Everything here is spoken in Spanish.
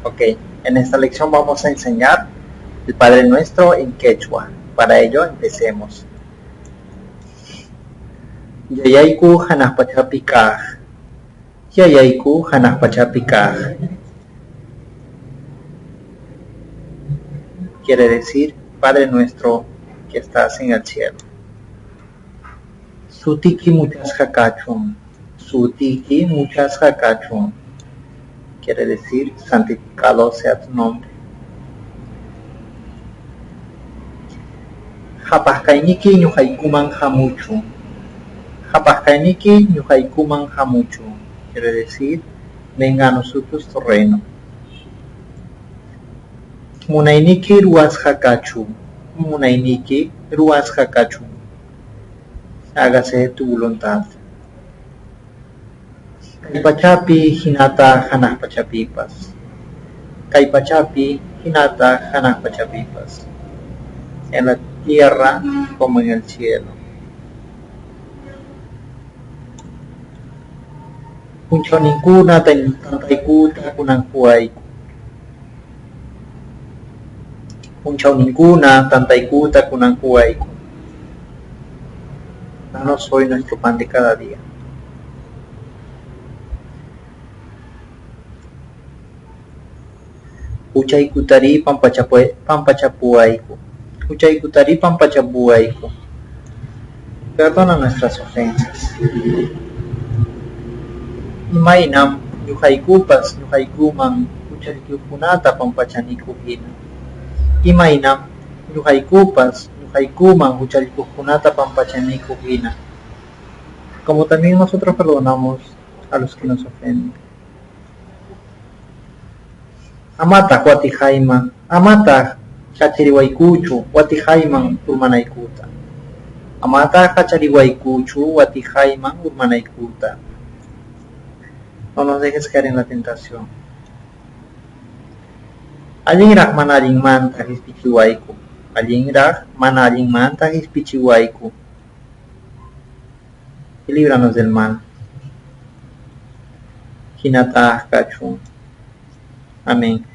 Ok, en esta lección vamos a enseñar el Padre Nuestro en quechua. Para ello empecemos. Yayayku hanapachapikaj. Yayayku hanapachapikaj. Quiere decir, Padre Nuestro que estás en el cielo. Sutiki muchas hakachun. Sutiki muchas hakachun. Quiere decir, santificado sea tu nombre. Hapaskainiki ñuqaykuman hamuchu. Hapaskainiki ñuqaykuman hamuchu. Quiere decir, venga a nosotros tu reino. Munayniki ruas hakachu. Munayniki ruas hakachu. Hágase tu voluntad. Kaypachapi hinata hanaqpachapipas. Kaypachapi hinata hanaqpachapipas. En la tierra como en el cielo. Punchoninkuna tantaykuta kunanhuayku. Punchoninkuna tantaykuta kunanhuayku. Danos hoy nuestro pan de cada día. Huchaykutari pampachapuayku. Huchaykutari pampachapuayku. Perdona nuestras ofensas. Imaynam ñuqaykupas ñuqaykuman huchariykunata pampachanikuhina. Imaynam ñuqaykupas ñuqaykuman huchariykunata pampachanikuhina. Como también nosotros perdonamos a los que nos ofenden. Amata watijayman, amata kachariwaykuchu watijayman urmanaykuta. Amata kachariwaykuchu watijayman urmanaykuta. No nos dejes caer en la tentación. Allinraq mana allinmanta hispichiwayku. Allinraq mana allinmanta hispichiwayku. Y líbranos del mal. Hinata kachun. Amén.